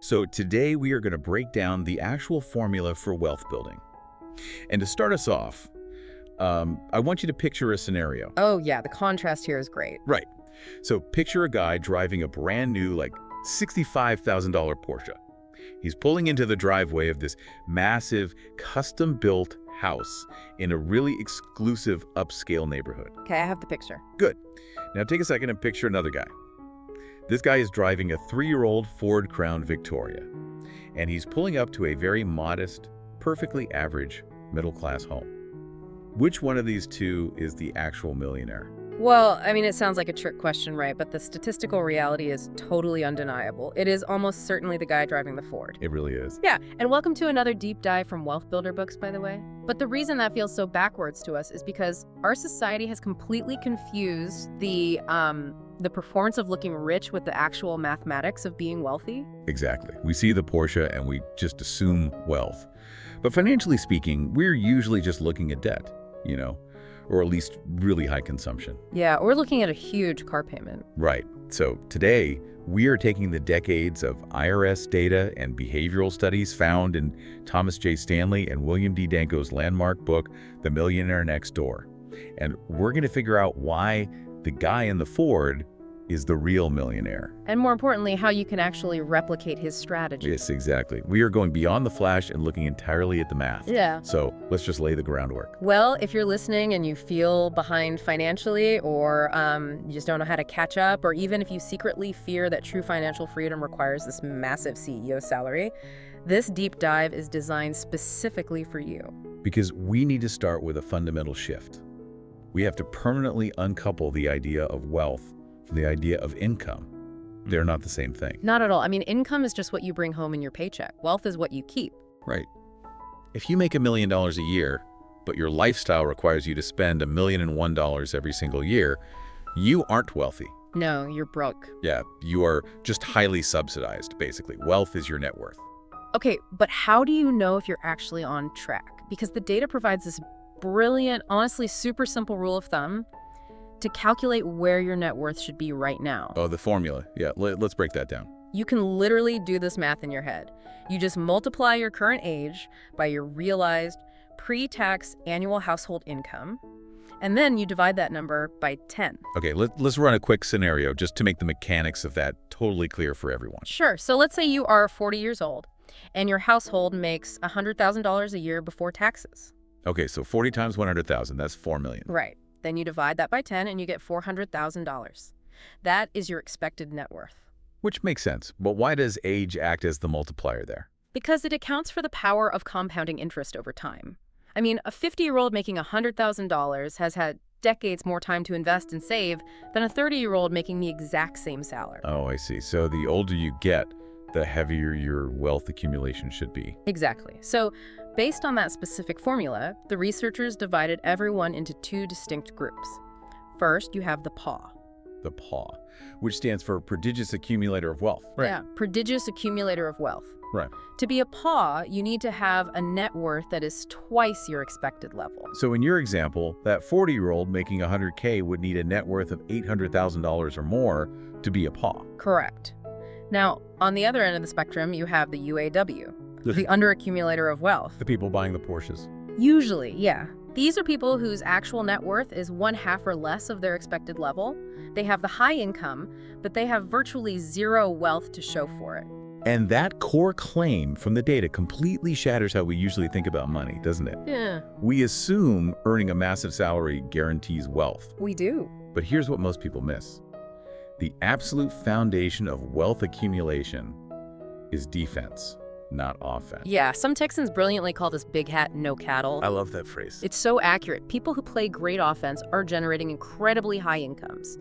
So today we are going to break down the actual formula for wealth building. And to start us off, I want you to picture a scenario. Oh yeah, the contrast here is great. Right. So picture a guy driving a brand new, like $65,000 Porsche. He's pulling into the driveway of this massive, custom-built house in a really exclusive upscale neighborhood. Okay, I have the picture. Good. Now take a second and picture another guy. This guy is driving a 3-year-old Ford Crown Victoria, and he's pulling up to a very modest, perfectly average middle-class home. Which one of these two is the actual millionaire? Well, I mean, it sounds like a trick question, right? But the statistical reality is totally undeniable. It is almost certainly the guy driving the Ford. It really is. Yeah, and welcome to another deep dive from Wealth Builder books, by the way. But the reason that feels so backwards to us is because our society has completely confused the performance of looking rich with the actual mathematics of being wealthy. Exactly. We see the Porsche and we just assume wealth. But financially speaking, we're usually just looking at debt, or at least really high consumption. Yeah, we're looking at a huge car payment. Right. So today, we are taking the decades of IRS data and behavioral studies found in Thomas J. Stanley and William D. Danko's landmark book, The Millionaire Next Door. And we're going to figure out why the guy in the Ford is the real millionaire. And more importantly, how you can actually replicate his strategy. Yes, exactly. We are going beyond the flash and looking entirely at the math. Yeah. So let's just lay the groundwork. Well, if you're listening and you feel behind financially, or you just don't know how to catch up, or even if you secretly fear that true financial freedom requires this massive CEO salary, this deep dive is designed specifically for you. Because we need to start with a fundamental shift. We have to permanently uncouple the idea of wealth from the idea of income. They're not the same thing. Not at all. I mean, income is just what you bring home in your paycheck. Wealth is what you keep. Right. If you make $1 million a year, but your lifestyle requires you to spend $1,001 every single year, you aren't wealthy. No, you're broke. Yeah, you are just highly subsidized, basically. Wealth is your net worth. Okay, but how do you know if you're actually on track? Because the data provides this brilliant, honestly super simple rule of thumb to calculate where your net worth should be right now. Oh, the formula. Yeah, let's break that down. You can literally do this math in your head. You just multiply your current age by your realized pre-tax annual household income, and then you divide that number by 10. Okay, let's run a quick scenario just to make the mechanics of that totally clear for everyone. Sure. So let's say you are 40 years old, and your household makes $100,000 a year before taxes. Okay, so 40 times 100,000, that's $4 million. Right. Then you divide that by 10 and you get $400,000. That is your expected net worth. Which makes sense, but why does age act as the multiplier there? Because it accounts for the power of compounding interest over time. I mean, a 50-year-old making $100,000 has had decades more time to invest and save than a 30-year-old making the exact same salary. Oh, I see. So the older you get, the heavier your wealth accumulation should be. Exactly. So based on that specific formula, the researchers divided everyone into two distinct groups. First, you have the PAW. The PAW, which stands for Prodigious Accumulator of Wealth. Right. Yeah, Prodigious Accumulator of Wealth. Right. To be a PAW, you need to have a net worth that is twice your expected level. So in your example, that 40-year-old making $100K would need a net worth of $800,000 or more to be a PAW. Correct. Now, on the other end of the spectrum, you have the UAW, the Underaccumulator of Wealth. The people buying the Porsches. Usually, yeah. These are people whose actual net worth is 1/2 or less of their expected level. They have the high income, but they have virtually zero wealth to show for it. And that core claim from the data completely shatters how we usually think about money, doesn't it? Yeah. We assume earning a massive salary guarantees wealth. We do. But here's what most people miss. The absolute foundation of wealth accumulation is defense, not offense. Yeah, some Texans brilliantly call this big hat, no cattle. I love that phrase. It's so accurate. People who play great offense are generating incredibly high incomes.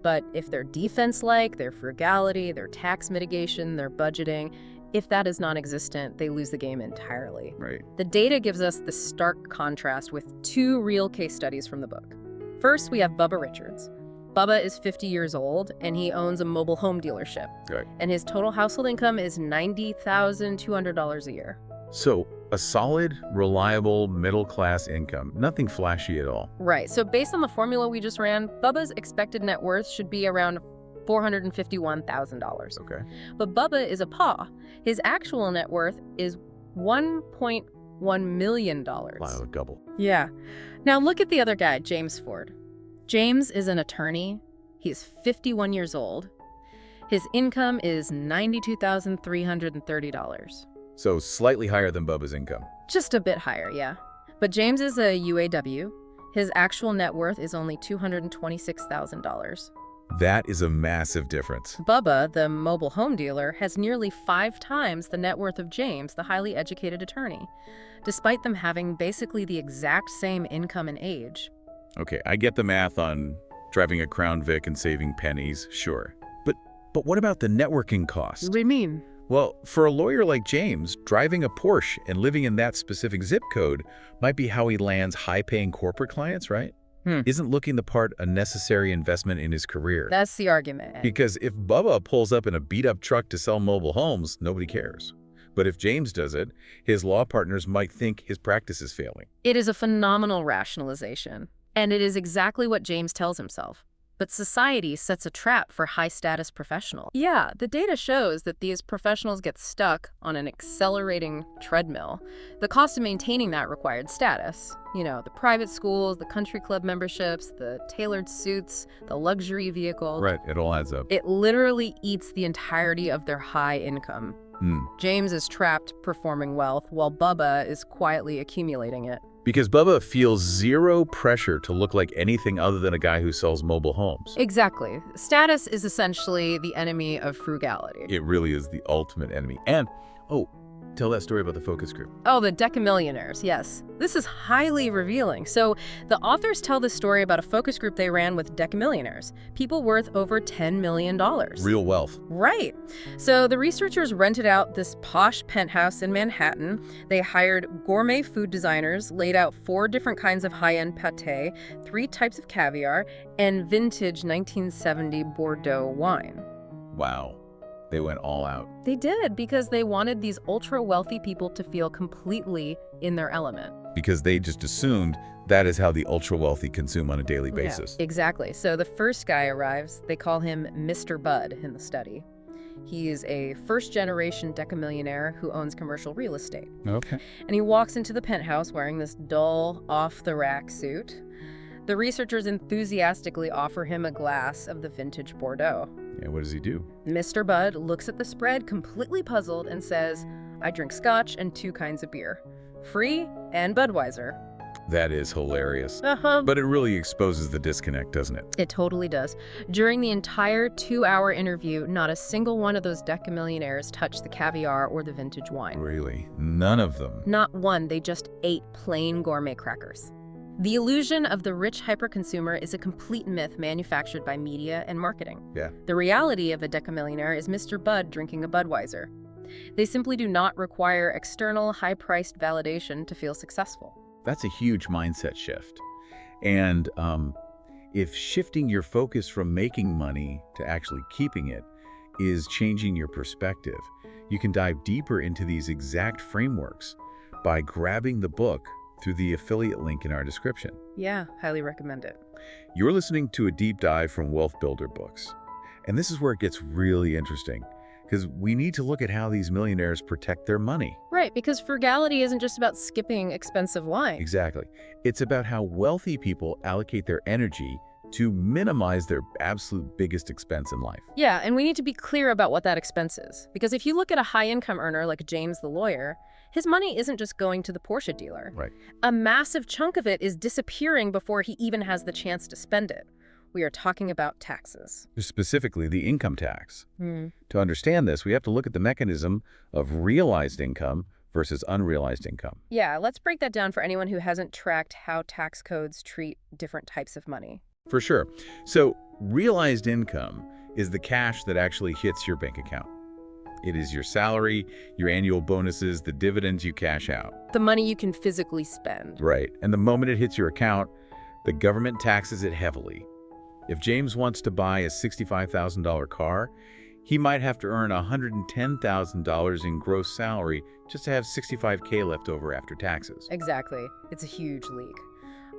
But if their defense-like, their frugality, their tax mitigation, their budgeting, if that is non-existent, they lose the game entirely. Right. The data gives us the stark contrast with two real case studies from the book. First, we have Bubba Richards. Bubba is 50 years old, and he owns a mobile home dealership. Right. And his total household income is $90,200 a year. So a solid, reliable, middle-class income, nothing flashy at all. Right. So based on the formula we just ran, Bubba's expected net worth should be around $451,000. Okay. But Bubba is a PAW. His actual net worth is $1.1 million. Wow, a double. Yeah. Now look at the other guy, James Ford. James is an attorney. He's 51 years old. His income is $92,330. So slightly higher than Bubba's income. Just a bit higher, yeah. But James is a UAW. His actual net worth is only $226,000. That is a massive difference. Bubba, the mobile home dealer, has nearly 5 times the net worth of James, the highly educated attorney, despite them having basically the exact same income and age. Okay, I get the math on driving a Crown Vic and saving pennies, sure. But what about the networking cost? What do you mean? Well, for a lawyer like James, driving a Porsche and living in that specific zip code might be how he lands high-paying corporate clients, right? Isn't looking the part a necessary investment in his career? That's the argument. Because if Bubba pulls up in a beat-up truck to sell mobile homes, nobody cares. But if James does it, his law partners might think his practice is failing. It is a phenomenal rationalization, and it is exactly what James tells himself. But society sets a trap for high-status professionals. Yeah, the data shows that these professionals get stuck on an accelerating treadmill. The cost of maintaining that required status. You know, the private schools, the country club memberships, the tailored suits, the luxury vehicles. Right, it all adds up. It literally eats the entirety of their high income. James is trapped performing wealth, while Bubba is quietly accumulating it. Because Bubba feels zero pressure to look like anything other than a guy who sells mobile homes. Exactly. Status is essentially the enemy of frugality. It really is the ultimate enemy. And, oh, tell that story about the focus group. Oh, the Decamillionaires, yes. This is highly revealing. So the authors tell the story about a focus group they ran with Decamillionaires, people worth over $10 million. Real wealth. Right. So the researchers rented out this posh penthouse in Manhattan. They hired gourmet food designers, laid out 4 different kinds of high-end pâté, 3 types of caviar, and vintage 1970 Bordeaux wine. Wow. They went all out. They did, because they wanted these ultra-wealthy people to feel completely in their element. Because they just assumed that is how the ultra-wealthy consume on a daily basis. Yeah, exactly. So the first guy arrives. They call him Mr. Bud in the study. He is a first-generation decamillionaire who owns commercial real estate. Okay. And he walks into the penthouse wearing this dull, off-the-rack suit. The researchers enthusiastically offer him a glass of the vintage Bordeaux. And what does he do? Mr. Bud looks at the spread, completely puzzled, and says, "I drink scotch and 2 kinds of beer. Free and Budweiser." That is hilarious. Uh-huh. But it really exposes the disconnect, doesn't it? It totally does. During the entire 2-hour interview, not a single one of those decamillionaires touched the caviar or the vintage wine. Really? None of them? Not one. They just ate plain gourmet crackers. The illusion of the rich hyperconsumer is a complete myth manufactured by media and marketing. Yeah. The reality of a decamillionaire is Mr. Bud drinking a Budweiser. They simply do not require external, high-priced validation to feel successful. That's a huge mindset shift. And if shifting your focus from making money to actually keeping it is changing your perspective, you can dive deeper into these exact frameworks by grabbing the book through the affiliate link in our description. Yeah, highly recommend it. You're listening to a deep dive from Wealth Builder Books. And this is where it gets really interesting, because we need to look at how these millionaires protect their money. Right, because frugality isn't just about skipping expensive wine. Exactly. It's about how wealthy people allocate their energy to minimize their absolute biggest expense in life. Yeah, and we need to be clear about what that expense is. Because if you look at a high-income earner like James the lawyer, his money isn't just going to the Porsche dealer. Right. A massive chunk of it is disappearing before he even has the chance to spend it. We are talking about taxes. Specifically, the income tax. To understand this, we have to look at the mechanism of realized income versus unrealized income. Yeah, let's break that down for anyone who hasn't tracked how tax codes treat different types of money. For sure. So, realized income is the cash that actually hits your bank account. It is your salary, your annual bonuses, the dividends you cash out. The money you can physically spend. Right. And the moment it hits your account, the government taxes it heavily. If James wants to buy a $65,000 car, he might have to earn $110,000 in gross salary just to have $65K left over after taxes. Exactly. It's a huge leak.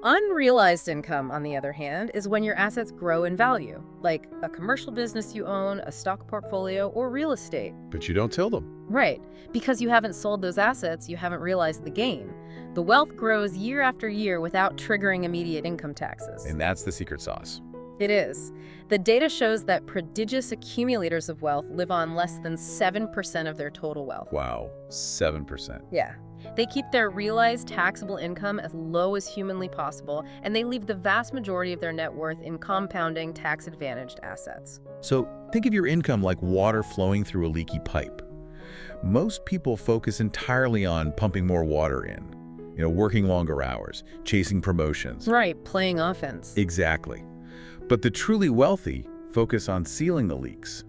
Unrealized income, on the other hand, is when your assets grow in value, like a commercial business you own, a stock portfolio, or real estate. But you don't tell them. Right. Because you haven't sold those assets, you haven't realized the gain. The wealth grows year after year without triggering immediate income taxes. And that's the secret sauce. It is. The data shows that prodigious accumulators of wealth live on less than 7% of their total wealth. Wow, 7%. Yeah. They keep their realized taxable income as low as humanly possible, and they leave the vast majority of their net worth in compounding tax-advantaged assets. So think of your income like water flowing through a leaky pipe. Most people focus entirely on pumping more water in, working longer hours, chasing promotions. Right, playing offense. Exactly. But the truly wealthy focus on sealing the leaks.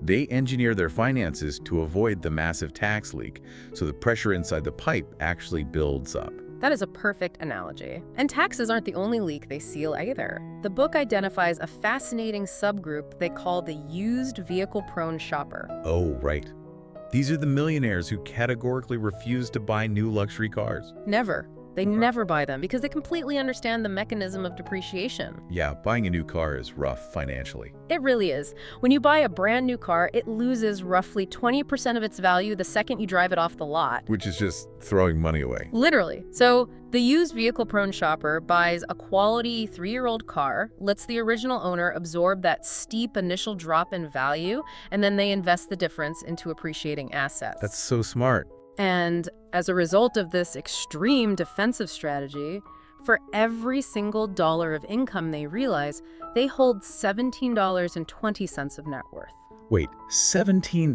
They engineer their finances to avoid the massive tax leak, so the pressure inside the pipe actually builds up. That is a perfect analogy. And taxes aren't the only leak they seal either. The book identifies a fascinating subgroup they call the used vehicle-prone shopper. Oh, right. These are the millionaires who categorically refuse to buy new luxury cars. Never. They never buy them because they completely understand the mechanism of depreciation. Yeah, buying a new car is rough financially. It really is. When you buy a brand new car, it loses roughly 20% of its value the second you drive it off the lot. Which is just throwing money away. Literally. So the used vehicle-prone shopper buys a quality 3-year-old car, lets the original owner absorb that steep initial drop in value, and then they invest the difference into appreciating assets. That's so smart. And as a result of this extreme defensive strategy, for every single dollar of income they realize, they hold $17.20 of net worth. Wait, $17?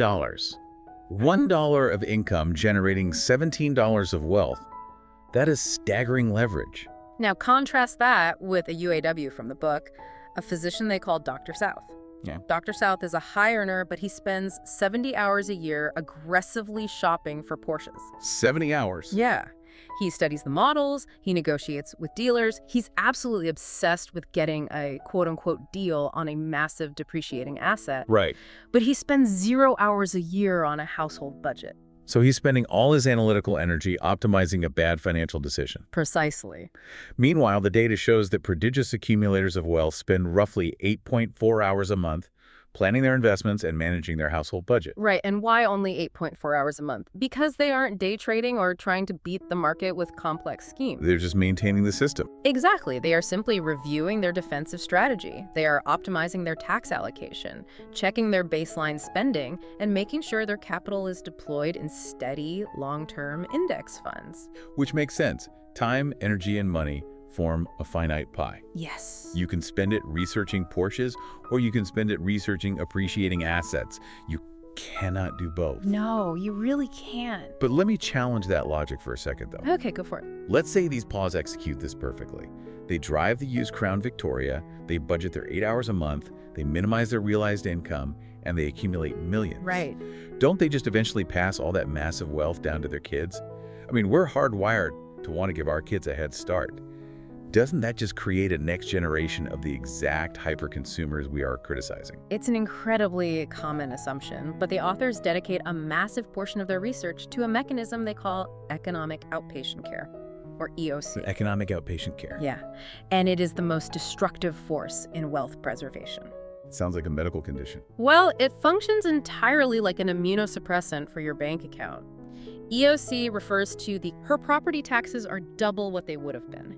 $1 of income generating $17 of wealth. That is staggering leverage. Now contrast that with a UAW from the book, a physician they call Dr. South. Yeah. Dr. South is a high earner, but he spends 70 hours a year aggressively shopping for Porsches. 70 hours? Yeah. He studies the models, he negotiates with dealers, he's absolutely obsessed with getting a quote-unquote deal on a massive depreciating asset. Right. But he spends 0 hours a year on a household budget. So he's spending all his analytical energy optimizing a bad financial decision. Precisely. Meanwhile, the data shows that prodigious accumulators of wealth spend roughly 8.4 hours a month planning their investments and managing their household budget. Right, and why only 8.4 hours a month? Because they aren't day trading or trying to beat the market with complex schemes. They're just maintaining the system. Exactly. They are simply reviewing their defensive strategy. They are optimizing their tax allocation, checking their baseline spending, and making sure their capital is deployed in steady, long-term index funds. Which makes sense. Time, energy, and money form a finite pie. Yes. You can spend it researching Porsches, or you can spend it researching appreciating assets. You cannot do both. No, you really can't. But let me challenge that logic for a second, though. Okay, go for it. Let's say these PAWs execute this perfectly. They drive the used Crown Victoria, they budget their 8 hours a month, they minimize their realized income, and they accumulate millions. Right. Don't they just eventually pass all that massive wealth down to their kids? I mean, we're hardwired to want to give our kids a head start. Doesn't that just create a next generation of the exact hyper-consumers we are criticizing? It's an incredibly common assumption, but the authors dedicate a massive portion of their research to a mechanism they call economic outpatient care, or EOC. Economic outpatient care. Yeah, and it is the most destructive force in wealth preservation. Sounds like a medical condition. Well, it functions entirely like an immunosuppressant for your bank account. EOC refers to her property taxes are double what they would have been.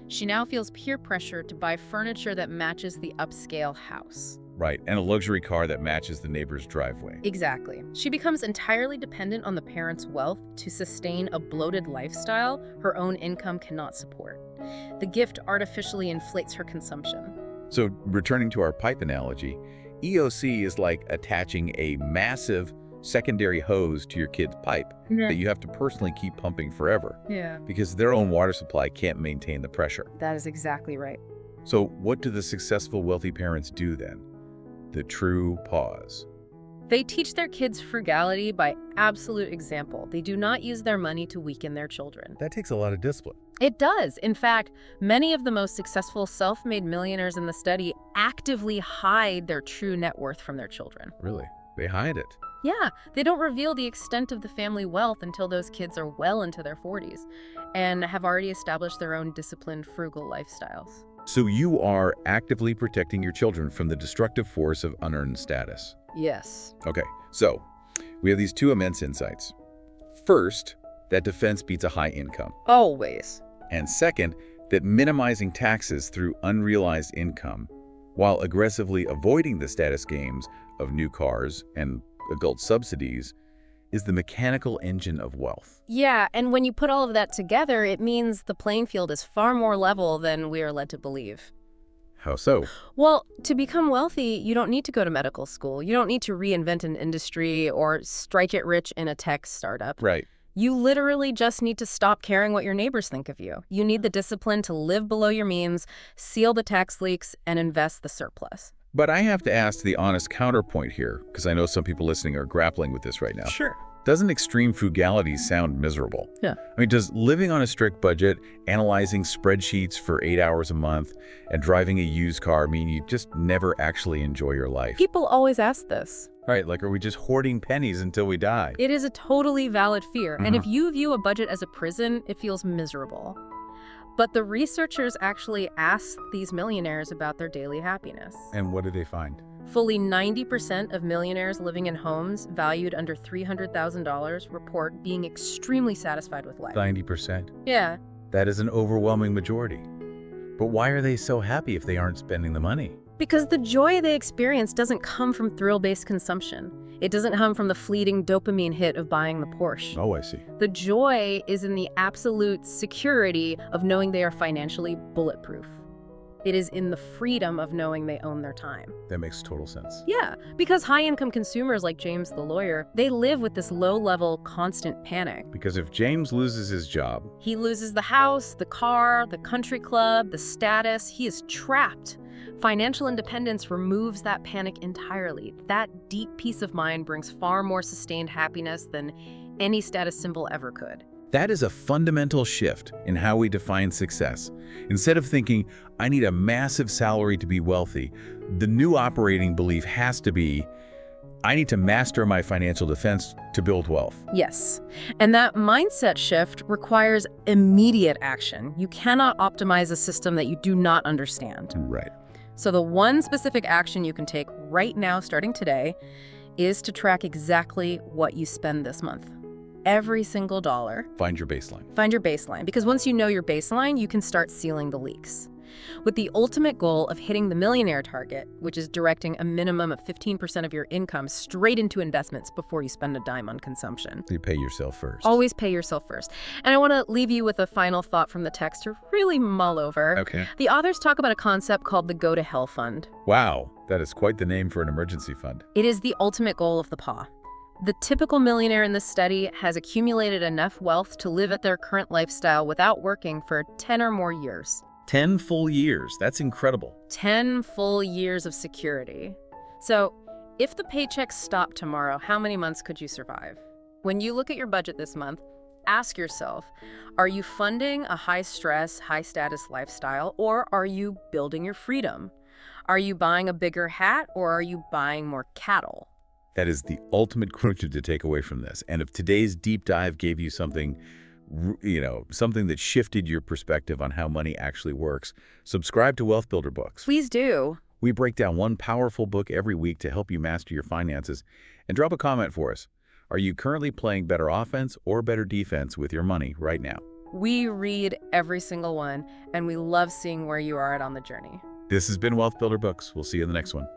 She now feels peer pressure to buy furniture that matches the upscale house. Right, and a luxury car that matches the neighbor's driveway. Exactly. She becomes entirely dependent on the parents' wealth to sustain a bloated lifestyle her own income cannot support. The gift artificially inflates her consumption. So, returning to our pipe analogy, EOC is like attaching a massive secondary hose to your kid's pipe that you have to personally keep pumping forever. Yeah. Because their own water supply can't maintain the pressure. That is exactly right. So what do the successful wealthy parents do then? The true PAWs. They teach their kids frugality by absolute example. They do not use their money to weaken their children. That takes a lot of discipline. It does. In fact, many of the most successful self-made millionaires in the study actively hide their true net worth from their children. Really? They hide it. Yeah, they don't reveal the extent of the family wealth until those kids are well into their 40s and have already established their own disciplined, frugal lifestyles. So you are actively protecting your children from the destructive force of unearned status. Yes. Okay, so we have these two immense insights. First, that defense beats a high income. Always. And second, that minimizing taxes through unrealized income, while aggressively avoiding the status gains of new cars and adult subsidies, is the mechanical engine of wealth. Yeah, and when you put all of that together, it means the playing field is far more level than we are led to believe. How so? Well, to become wealthy, you don't need to go to medical school. You don't need to reinvent an industry or strike it rich in a tech startup. Right. You literally just need to stop caring what your neighbors think of you. You need the discipline to live below your means, seal the tax leaks, and invest the surplus. But I have to ask the honest counterpoint here, because I know some people listening are grappling with this right now. Sure. Doesn't extreme frugality sound miserable? Yeah. I mean, does living on a strict budget, analyzing spreadsheets for 8 hours a month, and driving a used car mean you just never actually enjoy your life? People always ask this. Right, like are we just hoarding pennies until we die? It is a totally valid fear, and if you view a budget as a prison, it feels miserable. But the researchers actually asked these millionaires about their daily happiness. And what did they find? Fully 90% of millionaires living in homes valued under $300,000 report being extremely satisfied with life. 90%. Yeah. That is an overwhelming majority. But why are they so happy if they aren't spending the money? Because the joy they experience doesn't come from thrill-based consumption. It doesn't come from the fleeting dopamine hit of buying the Porsche. Oh, I see. The joy is in the absolute security of knowing they are financially bulletproof. It is in the freedom of knowing they own their time. That makes total sense. Yeah, because high-income consumers like James the lawyer, they live with this low-level, constant panic. Because if James loses his job, He loses the house, the car, the country club, the status. He is trapped. Financial independence removes that panic entirely. That deep peace of mind brings far more sustained happiness than any status symbol ever could. that is a fundamental shift in how we define success. Instead of thinking, I need a massive salary to be wealthy, the new operating belief has to be, I need to master my financial defense to build wealth. Yes. And that mindset shift requires immediate action. You cannot optimize a system that you do not understand. Right. So the one specific action you can take right now, starting today, is to track exactly what you spend this month. Every single dollar. Find your baseline. Find your baseline, because once you know your baseline, you can start sealing the leaks. With the ultimate goal of hitting the millionaire target, which is directing a minimum of 15% of your income straight into investments before you spend a dime on consumption. You pay yourself first. Always pay yourself first. And I want to leave you with a final thought from the text to really mull over. Okay. The authors talk about a concept called the Go to Hell Fund. Wow, that is quite the name for an emergency fund. It is the ultimate goal of the PAW. The typical millionaire in this study has accumulated enough wealth to live at their current lifestyle without working for 10 or more years. 10 full years. That's incredible. 10 full years of security. So, if the paychecks stopped tomorrow, how many months could you survive? When you look at your budget this month, ask yourself, are you funding a high-stress, high-status lifestyle, or are you building your freedom? Are you buying a bigger hat, or are you buying more cattle? That is the ultimate quotient to take away from this. And if today's deep dive gave you something, something that shifted your perspective on how money actually works, subscribe to Wealth Builder Books. Please do. We break down one powerful book every week to help you master your finances. And drop a comment for us. Are you currently playing better offense or better defense with your money right now? We read every single one, and we love seeing where you are at on the journey. This has been Wealth Builder Books. We'll see you in the next one.